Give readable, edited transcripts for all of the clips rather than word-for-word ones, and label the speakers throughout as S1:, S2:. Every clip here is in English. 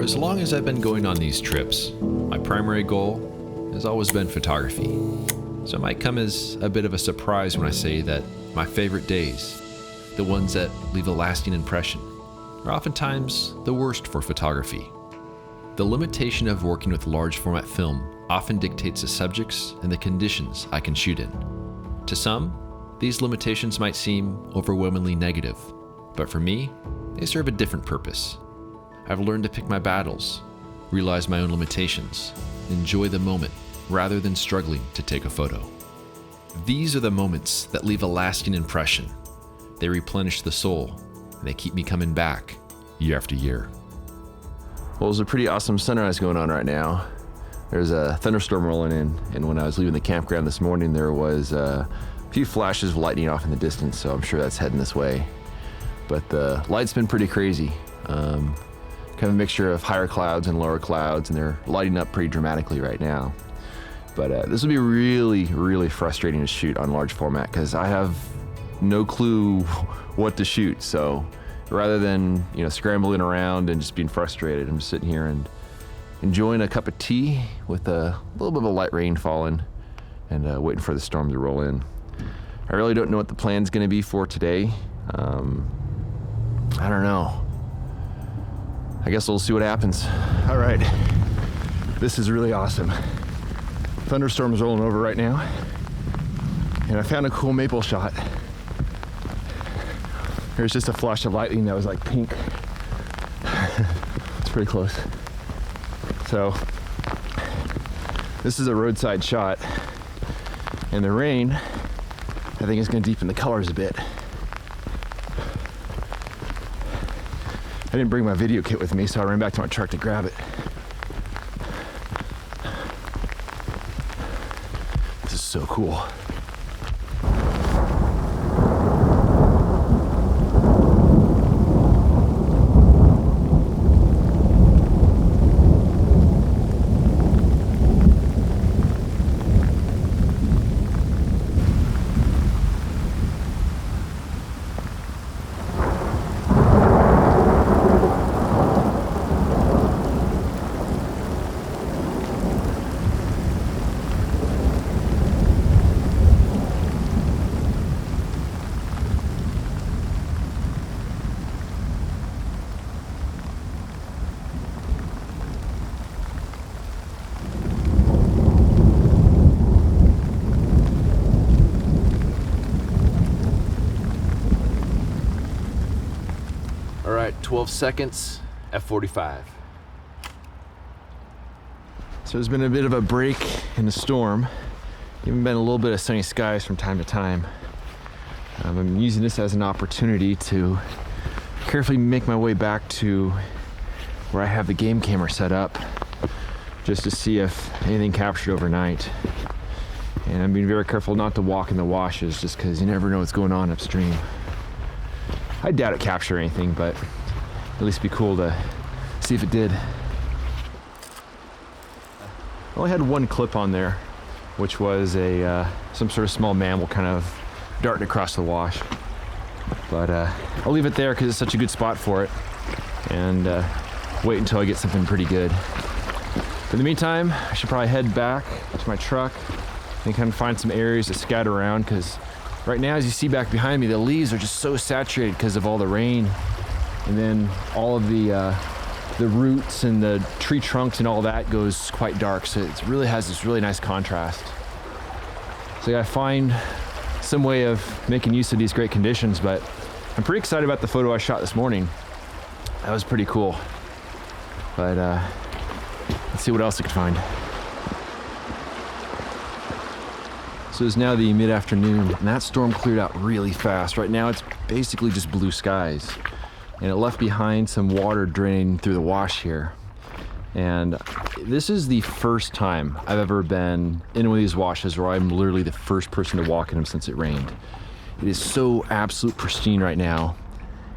S1: For as long as I've been going on these trips, my primary goal has always been photography. So it might come as a bit of a surprise when I say that my favorite days, the ones that leave a lasting impression, are oftentimes the worst for photography. The limitation of working with large format film often dictates the subjects and the conditions I can shoot in. To some, these limitations might seem overwhelmingly negative, but for me, they serve a different purpose. I've learned to pick my battles, realize my own limitations, enjoy the moment rather than struggling to take a photo. These are the moments that leave a lasting impression. They replenish the soul, and they keep me coming back year after year.
S2: Well, there's a pretty awesome sunrise going on right now. There's a thunderstorm rolling in, and when I was leaving the campground this morning, there was a few flashes of lightning off in the distance, so I'm sure that's heading this way. But the light's been pretty crazy. Kind of a mixture of higher clouds and lower clouds, and they're lighting up pretty dramatically right now. But this will be really, really frustrating to shoot on large format because I have no clue what to shoot. So rather than scrambling around and just being frustrated, I'm just sitting here and enjoying a cup of tea with a little bit of a light rain falling and waiting for the storm to roll in. I really don't know what the plan's going to be for today. I don't know. I guess we'll see what happens. All right, this is really awesome. Thunderstorm's rolling over right now, and I found a cool maple shot. There's just a flash of lightning that was like pink. It's pretty close. So this is a roadside shot, and the rain, I think, is going to deepen the colors a bit. I didn't bring my video kit with me, so I ran back to my truck to grab it. This is so cool.
S1: All right, 12 seconds at 45.
S2: So there's been a bit of a break in the storm. Even been a little bit of sunny skies from time to time. I'm using this as an opportunity to carefully make my way back to where I have the game camera set up, just to see if anything captured overnight. And I'm being very careful not to walk in the washes, just because you never know what's going on upstream. I doubt it captured anything, but at least it'd be cool to see if it did. I only had one clip on there, which was some sort of small mammal kind of darting across the wash. But I'll leave it there because it's such a good spot for it, and wait until I get something pretty good. In the meantime, I should probably head back to my truck and kind of find some areas to scatter around, because right now, as you see back behind me, the leaves are just so saturated because of all the rain, and then all of the roots and the tree trunks and all that goes quite dark, so it really has this really nice contrast. So I gotta find some way of making use of these great conditions, but I'm pretty excited about the photo I shot this morning. That was pretty cool. But let's see what else I can find. So it's now the mid-afternoon, and that storm cleared out really fast. Right now it's basically just blue skies, and it left behind some water draining through the wash here. And this is the first time I've ever been in one of these washes where I'm literally the first person to walk in them since it rained. It is so absolute pristine right now,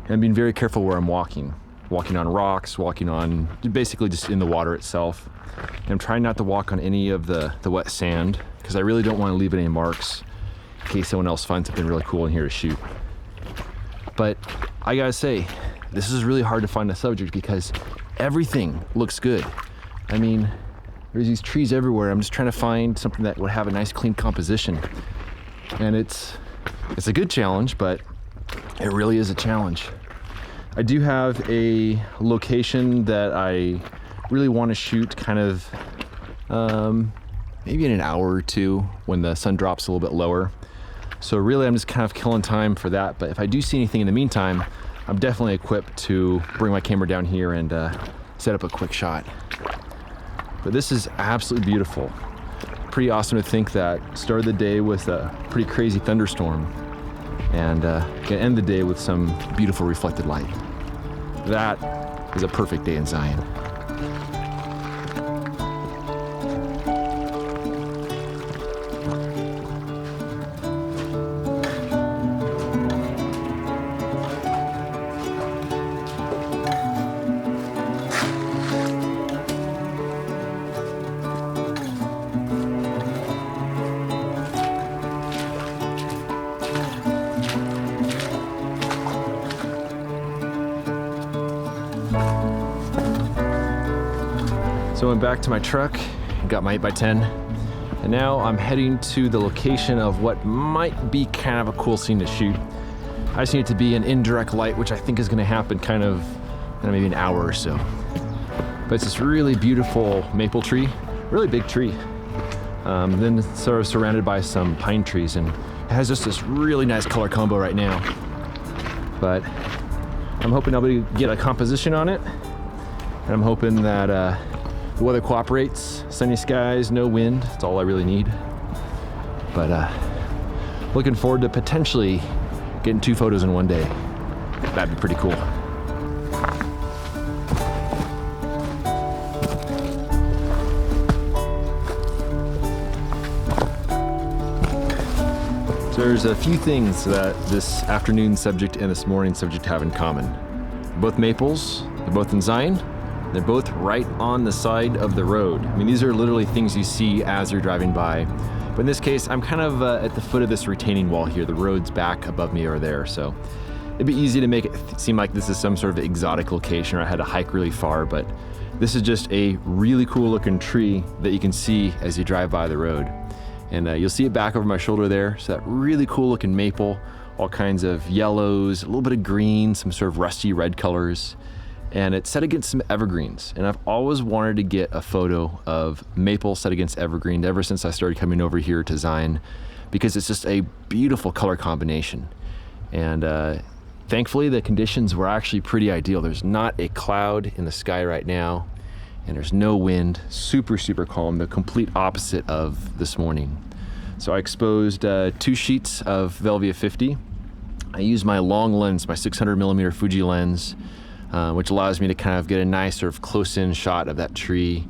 S2: and I'm being very careful where I'm walking. Walking on rocks, walking on basically just in the water itself. And I'm trying not to walk on any of the wet sand, because I really don't want to leave any marks in case someone else finds something really cool in here to shoot. But I gotta say, this is really hard to find a subject because everything looks good. I mean, there's these trees everywhere. I'm just trying to find something that would have a nice clean composition. And it's a good challenge, but it really is a challenge. I do have a location that I really want to shoot kind of maybe in an hour or two when the sun drops a little bit lower. So really I'm just kind of killing time for that. But if I do see anything in the meantime, I'm definitely equipped to bring my camera down here and set up a quick shot. But this is absolutely beautiful. Pretty awesome to think that started the day with a pretty crazy thunderstorm and gonna end the day with some beautiful reflected light. That is a perfect day in Zion. So I went back to my truck, got my 8x10, and now I'm heading to the location of what might be kind of a cool scene to shoot. I just need it to be an indirect light, which I think is gonna happen kind of in maybe an hour or so. But it's this really beautiful maple tree, really big tree. Then it's sort of surrounded by some pine trees, and it has just this really nice color combo right now. But I'm hoping I'll be able to get a composition on it, and I'm hoping that the weather cooperates, sunny skies, no wind, that's all I really need. But looking forward to potentially getting 2 photos in one day. That'd be pretty cool. So there's a few things that this afternoon subject and this morning subject have in common. Both maples, they're both in Zion. They're both right on the side of the road. I mean, these are literally things you see as you're driving by. But in this case, I'm kind of at the foot of this retaining wall here. The road's back above me or there, so it'd be easy to make it seem like this is some sort of exotic location or I had to hike really far, but this is just a really cool looking tree that you can see as you drive by the road. And you'll see it back over my shoulder there. So that really cool looking maple, all kinds of yellows, a little bit of green, some sort of rusty red colors. And it's set against some evergreens. And I've always wanted to get a photo of maple set against evergreen ever since I started coming over here to Zion, because it's just a beautiful color combination. And thankfully the conditions were actually pretty ideal. There's not a cloud in the sky right now, and there's no wind, super, super calm, the complete opposite of this morning. So I exposed 2 sheets of Velvia 50. I used my long lens, my 600mm Fuji lens, which allows me to kind of get a nice sort of close-in shot of that tree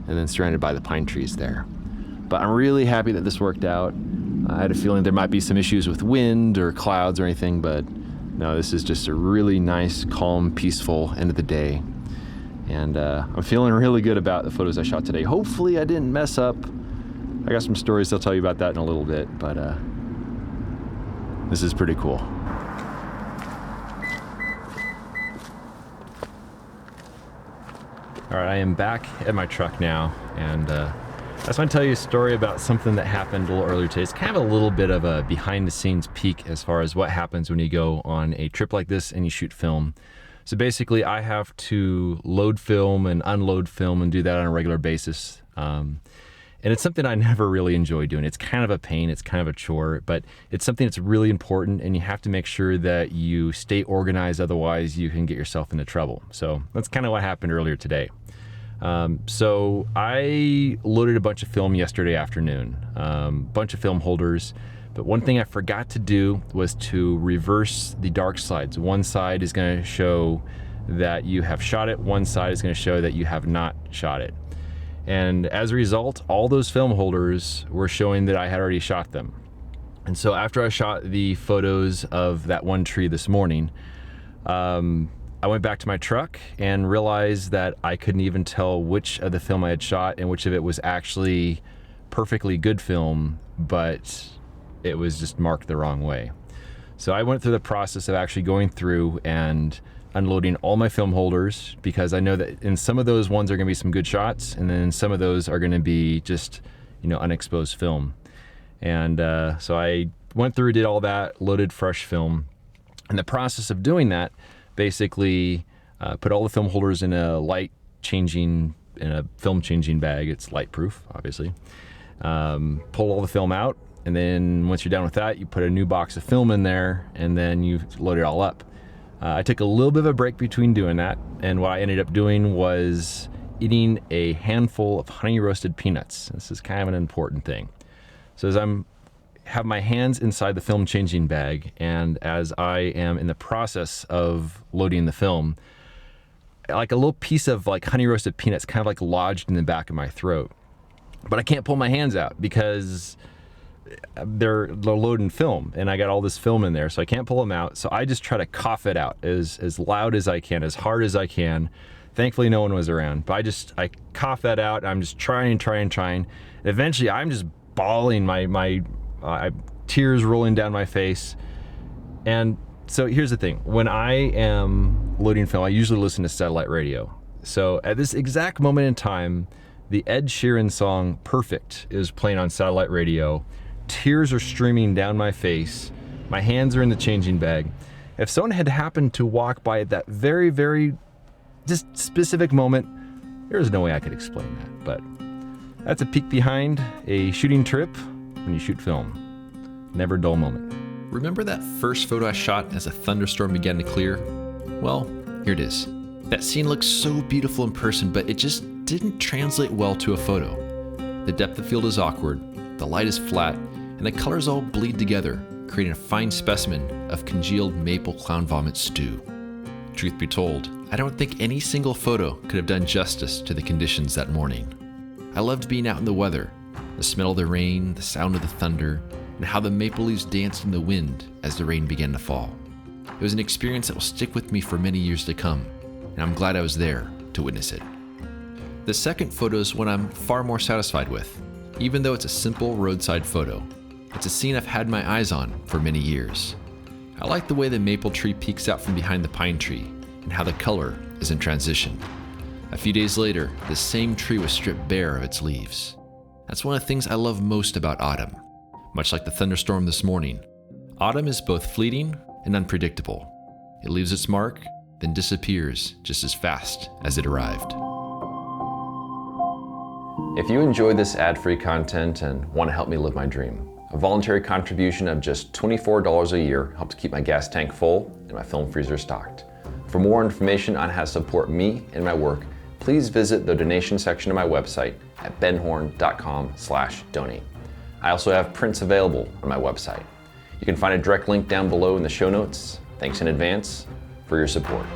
S2: and then surrounded by the pine trees there. But I'm really happy that this worked out. I had a feeling there might be some issues with wind or clouds or anything, but no, this is just a really nice, calm, peaceful end of the day. And I'm feeling really good about the photos I shot today. Hopefully I didn't mess up. I got some stories, I'll tell you about that in a little bit, but this is pretty cool. All right, I am back at my truck now, and I just want to tell you a story about something that happened a little earlier today. It's kind of a little bit of a behind-the-scenes peek as far as what happens when you go on a trip like this and you shoot film. So basically, I have to load film and unload film and do that on a regular basis. And it's something I never really enjoy doing. It's kind of a pain, it's kind of a chore, but it's something that's really important, and you have to make sure that you stay organized, otherwise you can get yourself into trouble. So that's kind of what happened earlier today. So I loaded a bunch of film yesterday afternoon, bunch of film holders, but one thing I forgot to do was to reverse the dark slides. One side is going to show that you have shot it, one side is going to show that you have not shot it. And as a result, all those film holders were showing that I had already shot them. And so after I shot the photos of that one tree this morning, I went back to my truck and realized that I couldn't even tell which of the film I had shot and which of it was actually perfectly good film, but it was just marked the wrong way. So I went through the process of actually going through and
S3: unloading all my film holders because I know that in some of those ones are going to be some good shots, and then some of those are going to be just, unexposed film. And so I went through, did all that, loaded fresh film. In the process of doing that, basically put all the film holders in a film changing bag. It's light proof, obviously. Pull all the film out, and then once you're done with that, you put a new box of film in there, and then you load it all up. I took a little bit of a break between doing that, and what I ended up doing was eating a handful of honey roasted peanuts. This is kind of an important thing. So as have my hands inside the film changing bag, and as I am in the process of loading the film, like a little piece of like honey roasted peanuts kind of like lodged in the back of my throat. But I can't pull my hands out because they're loading film, and I got all this film in there, so I can't pull them out. So I just try to cough it out as loud as I can, as hard as I can. Thankfully, no one was around, but I cough that out. I'm just trying. Eventually, I'm just bawling, my tears rolling down my face. And so here's the thing: when I am loading film, I usually listen to satellite radio. So at this exact moment in time, the Ed Sheeran song "Perfect" is playing on satellite radio. Tears are streaming down my face. My hands are in the changing bag. If someone had happened to walk by at that very, very just specific moment, there's no way I could explain that. But that's a peek behind a shooting trip when you shoot film. Never a dull moment.
S1: Remember that first photo I shot as a thunderstorm began to clear? Well, here it is. That scene looks so beautiful in person, but it just didn't translate well to a photo. The depth of field is awkward, the light is flat, and the colors all bleed together, creating a fine specimen of congealed maple clown vomit stew. Truth be told, I don't think any single photo could have done justice to the conditions that morning. I loved being out in the weather, the smell of the rain, the sound of the thunder, and how the maple leaves danced in the wind as the rain began to fall. It was an experience that will stick with me for many years to come, and I'm glad I was there to witness it. The second photo is one I'm far more satisfied with, even though it's a simple roadside photo. It's a scene I've had my eyes on for many years. I like the way the maple tree peeks out from behind the pine tree and how the color is in transition. A few days later, the same tree was stripped bare of its leaves. That's one of the things I love most about autumn. Much like the thunderstorm this morning, autumn is both fleeting and unpredictable. It leaves its mark, then disappears just as fast as it arrived.
S2: If you enjoy this ad-free content and want to help me live my dream, a voluntary contribution of just $24 a year helps keep my gas tank full and my film freezer stocked. For more information on how to support me and my work, please visit the donation section of my website at benhorne.com/donate. I also have prints available on my website. You can find a direct link down below in the show notes. Thanks in advance for your support.